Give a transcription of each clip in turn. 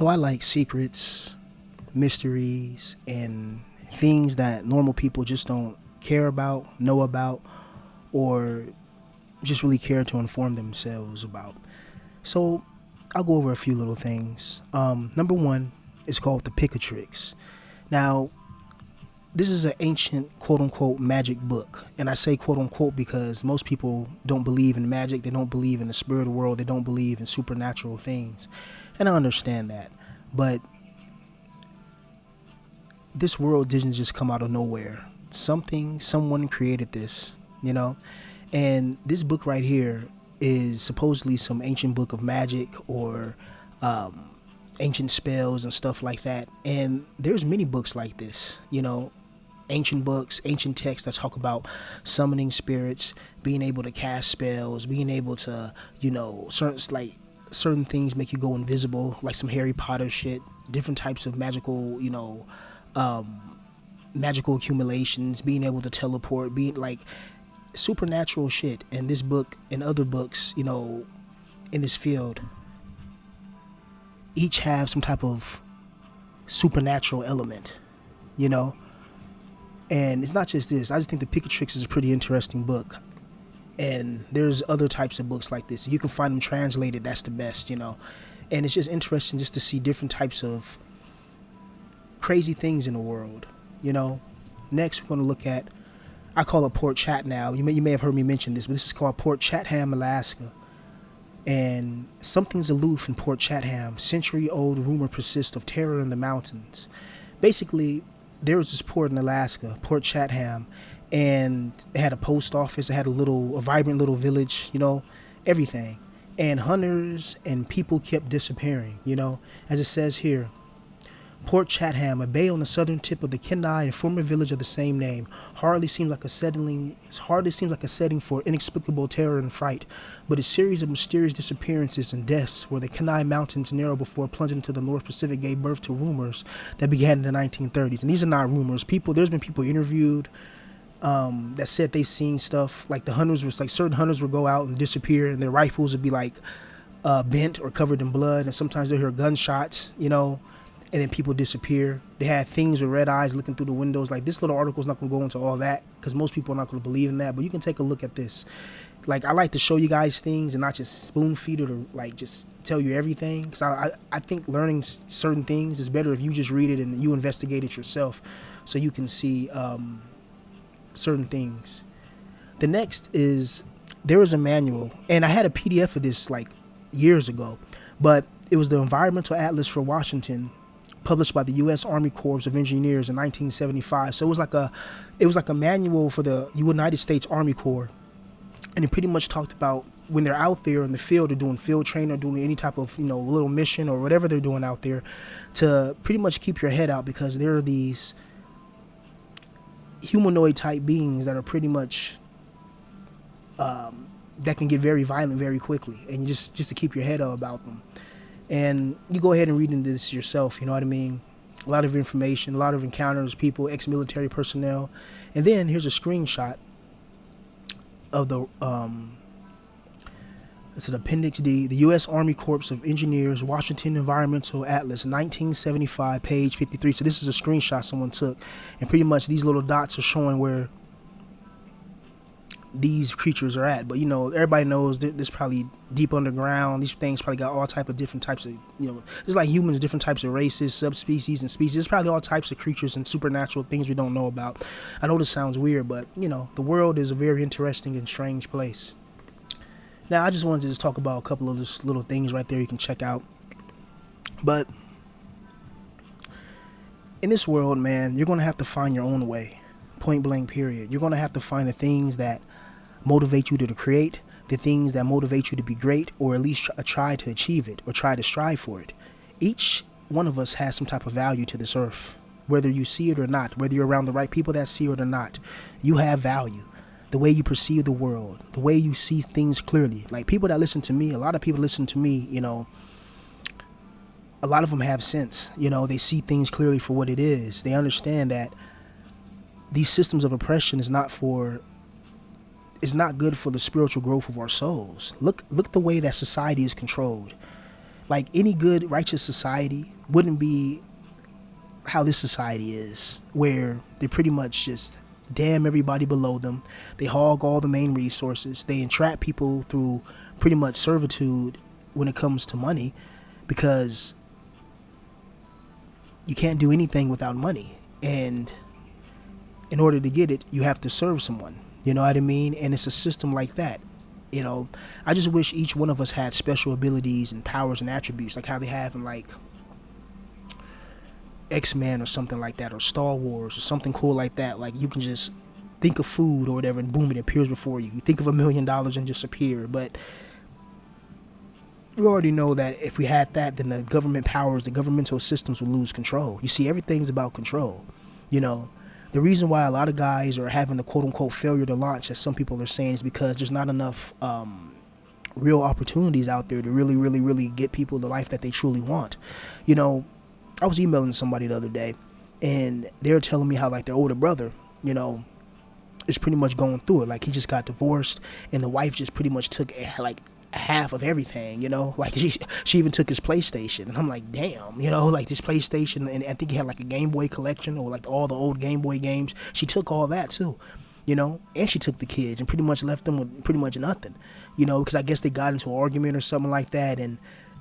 So I like secrets, mysteries, and things that normal people just don't care about, know about, or just really care to inform themselves about. So I'll go over a few little things. Number one is called the Picatrix. Now, this is an ancient quote-unquote magic book, and I say quote-unquote because most people don't believe in magic. They don't believe in the spirit world. They don't believe in supernatural things, and I understand that. But this world didn't just come out of nowhere. Someone created this, and this book right here is supposedly some ancient book of magic or ancient spells and stuff like that. And there's many books like this, ancient books, ancient texts that talk about summoning spirits, being able to cast spells, being able to, certain things make you go invisible, like some Harry Potter shit, different types of magical, magical accumulations, being able to teleport, being like supernatural shit. And this book and other books, in this field, each have some type of supernatural element, and it's not just this. I just think the Picatrix is a pretty interesting book, and there's other types of books like this. You can find them translated. That's the best, and it's just interesting just to see different types of crazy things in the world. Next we're going to look at, I call it Port Chatham now. You may have heard me mention this, but this is called Port Chatham, Alaska. And something's aloof in Port Chatham. Century-old rumor persists of terror in the mountains. Basically, there was this port in Alaska, Port Chatham, and it had a post office. It had a vibrant little village, everything. And hunters and people kept disappearing, as it says here. Port Chatham, a bay on the southern tip of the Kenai and former village of the same name, hardly seems like a setting for inexplicable terror and fright, but a series of mysterious disappearances and deaths where the Kenai Mountains narrow before plunging into the North Pacific gave birth to rumors that began in the 1930s. And these are not rumors. There's been people interviewed that said they've seen stuff. Like the hunters certain hunters would go out and disappear, and their rifles would be bent or covered in blood, and sometimes they'll hear gunshots, and then people disappear. They had things with red eyes looking through the windows. Like, this little article is not going to go into all that because most people are not going to believe in that, but you can take a look at this. Like, I like to show you guys things and not just spoon feed it or just tell you everything, because I think learning certain things is better if you just read it and you investigate it yourself so you can see certain things. The next is, there was a manual, and I had a PDF of this years ago, but it was the Environmental Atlas for Washington, published by the U.S. Army Corps of Engineers in 1975. So it was like a manual for the United States Army Corps, and it pretty much talked about when they're out there in the field or doing field training or doing any type of little mission or whatever they're doing out there, to pretty much keep your head out, because there are these humanoid type beings that are pretty much that can get very violent very quickly, and just to keep your head up about them. And you go ahead and read into this yourself, you know what I mean? A lot of information, a lot of encounters, people, ex-military personnel. And then here's a screenshot of the, it's an Appendix D, the U.S. Army Corps of Engineers, Washington Environmental Atlas, 1975, page 53. So this is a screenshot someone took. And pretty much these little dots are showing where these creatures are at. But everybody knows there's probably deep underground. These things probably got all different types of, just like humans, different types of races, subspecies, and species. There's probably all types of creatures and supernatural things we don't know about. I know this sounds weird, but the world is a very interesting and strange place. Now, I just wanted to just talk about a couple of just little things right there you can check out. But in this world, man, you're going to have to find your own way. Point blank, period. You're going to have to find the things that motivate you to create, the things that motivate you to be great, or at least try to achieve it, or try to strive for it. Each one of us has some type of value to this earth, whether you see it or not, whether you're around the right people that see it or not. You have value. The way you perceive the world, the way you see things clearly. Like, people that listen to me, a lot of people listen to me, a lot of them have sense. They see things clearly for what it is. They understand that these systems of oppression is not good for the spiritual growth of our souls. Look the way that society is controlled. Like any good righteous society wouldn't be how this society is, where they pretty much just damn everybody below them. They hog all the main resources. They entrap people through pretty much servitude when it comes to money, because you can't do anything without money. And in order to get it, you have to serve someone. You know what I mean? And it's a system like that. You know, I just wish each one of us had special abilities and powers and attributes, like how they have in like X-Men or something like that, or Star Wars or something cool like that. Like you can just think of food or whatever and boom, it appears before you. You think of $1 million and just appear. But we already know that if we had that, then the government powers, the governmental systems would lose control. You see, everything's about control. You know, the reason why a lot of guys are having the quote-unquote failure to launch, as some people are saying, is because there's not enough real opportunities out there to really get people the life that they truly want. You know, I was emailing somebody the other day, and they were telling me how, like, their older brother, you know, is pretty much going through it. Like, he just got divorced, and the wife just pretty much took, like, half of everything, you know, like she even took his PlayStation, and I'm like, damn, you know, like this PlayStation, and I think he had like a Game Boy collection or like all the old Game Boy games. She took all that too, you know, and she took the kids and pretty much left them with pretty much nothing, you know, because I guess they got into an argument or something like that, and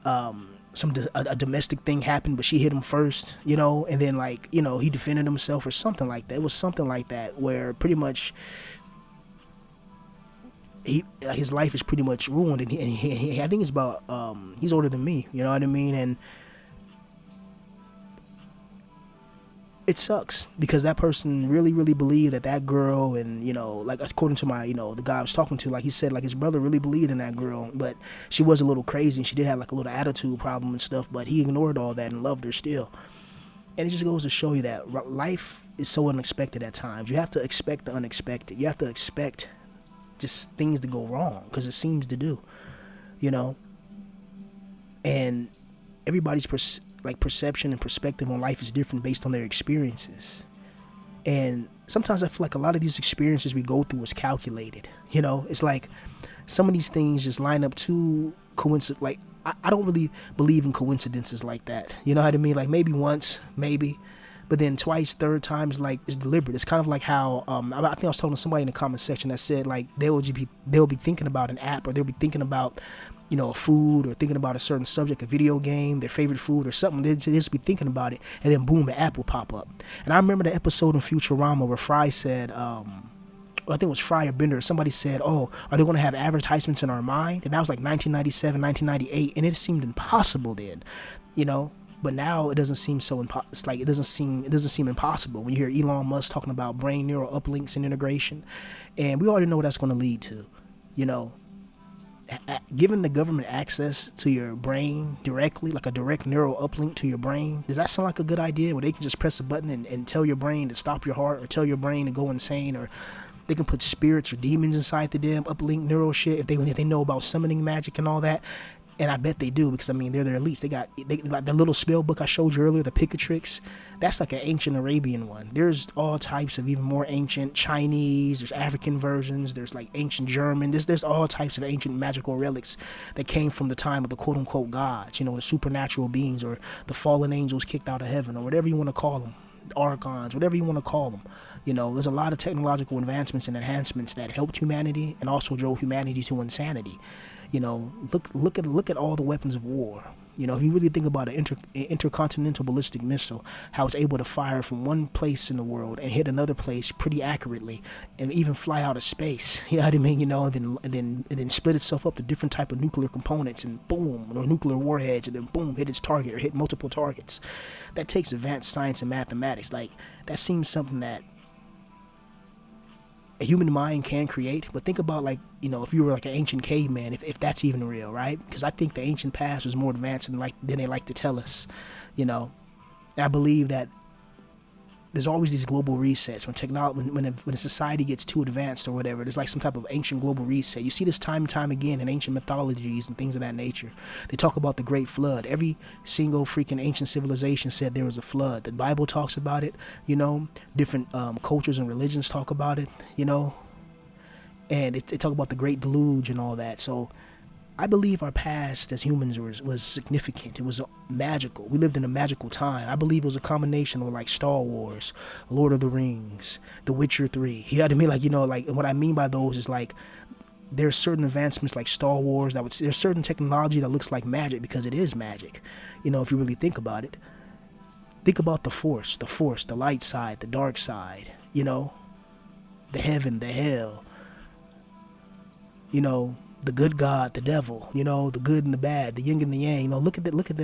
a domestic thing happened, but she hit him first, you know, and then like, you know, he defended himself or something like that. It was something like that where pretty much his life is pretty much ruined, and he I think it's about he's older than me, you know what I mean, and it sucks because that person really believed that girl, and you know, like according to my, you know, the guy I was talking to, like he said, like his brother really believed in that girl, but she was a little crazy and she did have like a little attitude problem and stuff, but he ignored all that and loved her still. And it just goes to show you that life is so unexpected at times. You have to expect the unexpected. You have to expect just things to go wrong, because it seems to do, you know. And everybody's perception and perspective on life is different based on their experiences. And sometimes I feel like a lot of these experiences we go through is calculated, you know. It's like some of these things just line up too coincident. Like I don't really believe in coincidences like that, you know what I mean? Like maybe once, maybe, but then twice, third times, like it's deliberate. It's kind of like how I think I was talking to somebody in the comment section that said like they'll be thinking about an app, or they'll be thinking about, you know, a food, or thinking about a certain subject, a video game, their favorite food or something. They'll just be thinking about it, and then boom, the app will pop up. And I remember the episode in Futurama where Fry said, I think it was Fry or Bender, somebody said, oh, are they going to have advertisements in our mind? And that was like 1997, 1998, and it seemed impossible then, you know. But now it doesn't seem so it doesn't seem impossible when you hear Elon Musk talking about brain neural uplinks and integration, and we already know what that's going to lead to, you know. Giving the government access to your brain directly, like a direct neural uplink to your brain, does that sound like a good idea? Where they can just press a button and tell your brain to stop your heart, or tell your brain to go insane, or they can put spirits or demons inside the damn uplink neural shit if they know about summoning magic and all that. And I bet they do, because I mean they're their elites. They like the little spell book I showed you earlier, the Picatrix. That's like an ancient Arabian one. There's all types of even more ancient Chinese. There's African versions. There's like ancient German. There's all types of ancient magical relics that came from the time of the quote unquote gods. You know, the supernatural beings, or the fallen angels kicked out of heaven, or whatever you want to call them, the archons, whatever you want to call them. You know, there's a lot of technological advancements and enhancements that helped humanity and also drove humanity to insanity. You know, look at all the weapons of war. You know, if you really think about an intercontinental ballistic missile, how it's able to fire from one place in the world and hit another place pretty accurately, and even fly out of space. You know what I mean? You know, and then split itself up to different type of nuclear components, and boom, or nuclear warheads, and then boom, hit its target or hit multiple targets. That takes advanced science and mathematics. Like that seems something that a human mind can create. But think about, like, you know, if you were like an ancient caveman, if that's even real, right? Because I think the ancient past was more advanced than they like to tell us, you know. And I believe that there's always these global resets when technology, when a society gets too advanced or whatever. There's like some type of ancient global reset. You see this time and time again in ancient mythologies and things of that nature. They talk about the Great Flood. Every single freaking ancient civilization said there was a flood. The Bible talks about it, you know. Different cultures and religions talk about it, you know. And they talk about the Great Deluge and all that. So I believe our past as humans was significant. It was magical. We lived in a magical time. I believe it was a combination of like Star Wars, Lord of the Rings, The Witcher 3. You know what I mean? Like, like what I mean by those is like there's certain advancements like Star Wars there's certain technology that looks like magic because it is magic. If you really think about it. Think about the force, the light side, the dark side, the heaven, the hell, the good God, the devil, the good and the bad, the yin and the yang. Look at that, look at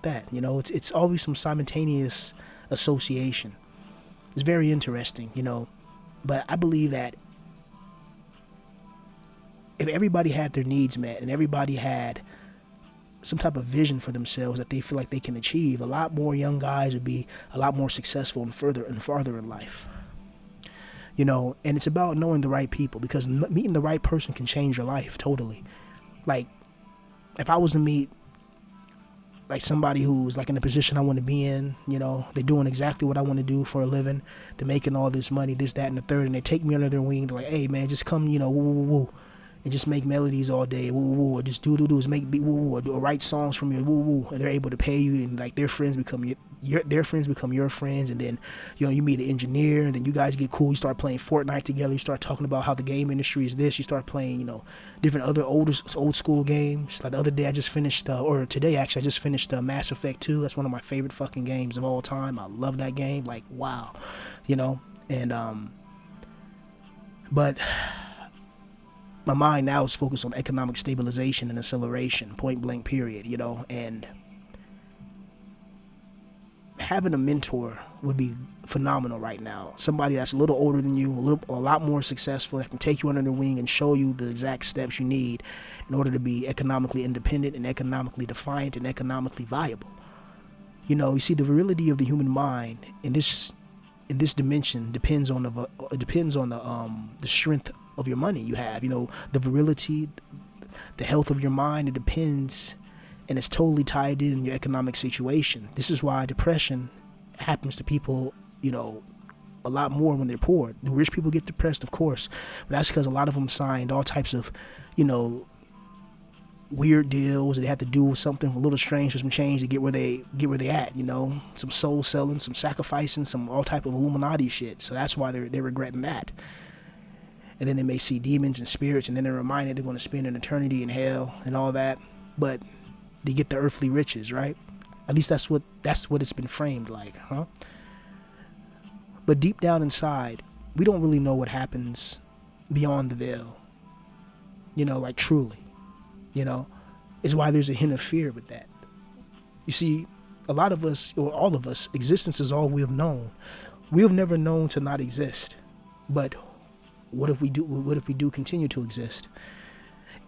that. It's always some simultaneous association. It's very interesting, But I believe that if everybody had their needs met and everybody had some type of vision for themselves that they feel like they can achieve, a lot more young guys would be a lot more successful and farther in life. And it's about knowing the right people, because meeting the right person can change your life totally. Like, if I was to meet like somebody who's like in the position I want to be in, they're doing exactly what I want to do for a living, they're making all this money, this, that, and the third, and they take me under their wing, they're like, hey man, just come, woo, woo, woo, and just make melodies all day, woo, woo, or just do, make beat, woo, woo, or write songs from you, woo, woo, and they're able to pay you, and like their friends become your friends, and then you meet an engineer, and then you guys get cool, you start playing Fortnite together, you start talking about how the game industry is this, you start playing different other old school games. Like the other day I just finished today actually I just finished Mass Effect 2. That's one of my favorite fucking games of all time. I love that game, like wow, and but my mind now is focused on economic stabilization and acceleration, point blank period, and having a mentor would be phenomenal right now. Somebody that's a little older than you, a lot more successful, that can take you under their wing and show you the exact steps you need in order to be economically independent and economically defiant and economically viable. You see, the virility of the human mind in this dimension depends on the strength of your money you have. The virility, the health of your mind, it depends, and it's totally tied in your economic situation. This is why depression happens to people, a lot more when they're poor. Do rich people get depressed? Of course, but that's because a lot of them signed all types of, weird deals. They had to do something a little strange for some change to get where they at. Some soul selling, some sacrificing, some all type of Illuminati shit. So that's why they're regretting that. And then they may see demons and spirits, and then they're reminded they're going to spend an eternity in hell and all that. But they get the earthly riches, right? At least that's what it's been framed like, huh? But deep down inside, we don't really know what happens beyond the veil. Like truly. Is why there's a hint of fear with that. You see, a lot of us, or all of us, existence is all we have known. We have never known to not exist. But what if we do continue to exist?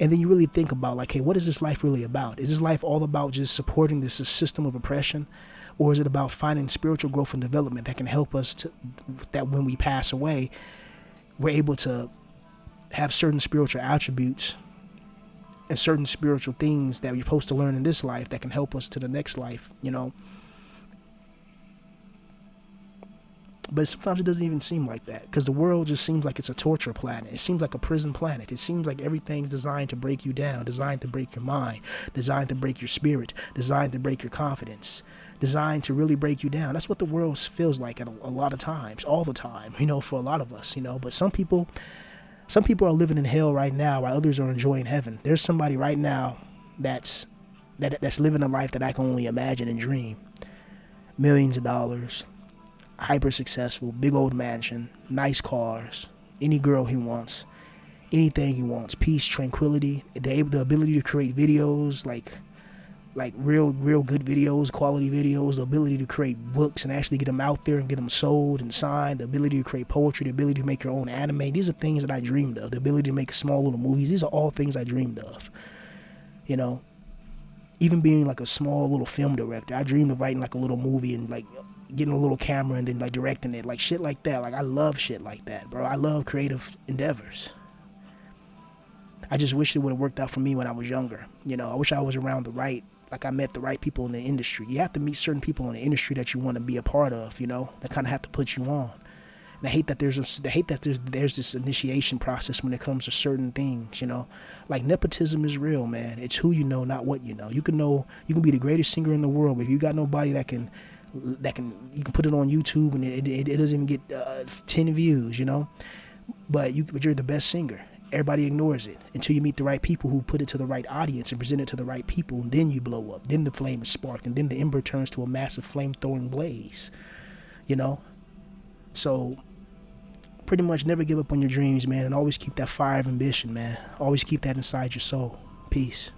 And then you really think about, like, hey, what is this life really about? Is this life all about just supporting this system of oppression? Or is it about finding spiritual growth and development that can help us that when we pass away, we're able to have certain spiritual attributes and certain spiritual things that we're supposed to learn in this life that can help us to the next life, But sometimes it doesn't even seem like that, because the world just seems like it's a torture planet. It seems like a prison planet. It seems like everything's designed to break you down, designed to break your mind, designed to break your spirit, designed to break your confidence, designed to really break you down. That's what the world feels like at a lot of times, all the time, for a lot of us, But some people are living in hell right now while others are enjoying heaven. There's somebody right now that's living a life that I can only imagine and dream. Millions of dollars, hyper successful, big old mansion, nice cars, any girl he wants, anything he wants, peace, tranquility, the ability to create videos like real good videos, quality videos, the ability to create books and actually get them out there and get them sold and signed, the ability to create poetry, the ability to make your own anime. These are things that I dreamed of. The ability to make small little movies. These are all things I dreamed of. Even being like a small little film director, I dreamed of writing like a little movie and like getting a little camera and then like directing it, like shit like that. Like I love shit like that, bro. I love creative endeavors. I just wish it would have worked out for me when I was younger. I wish I was around I met the right people in the industry. You have to meet certain people in the industry that you want to be a part of, that kind of have to put you on. And I hate that there's this initiation process when it comes to certain things, Like nepotism is real, man. It's who you know, not what you know. You can be the greatest singer in the world, but if you got nobody that can you can put it on YouTube and it doesn't even get 10 views, But you're the best singer. Everybody ignores it until you meet the right people who put it to the right audience and present it to the right people, and then you blow up. Then the flame is sparked, and then the ember turns to a massive flame-throwing blaze, So pretty much never give up on your dreams, man, and always keep that fire of ambition, man. Always keep that inside your soul. Peace.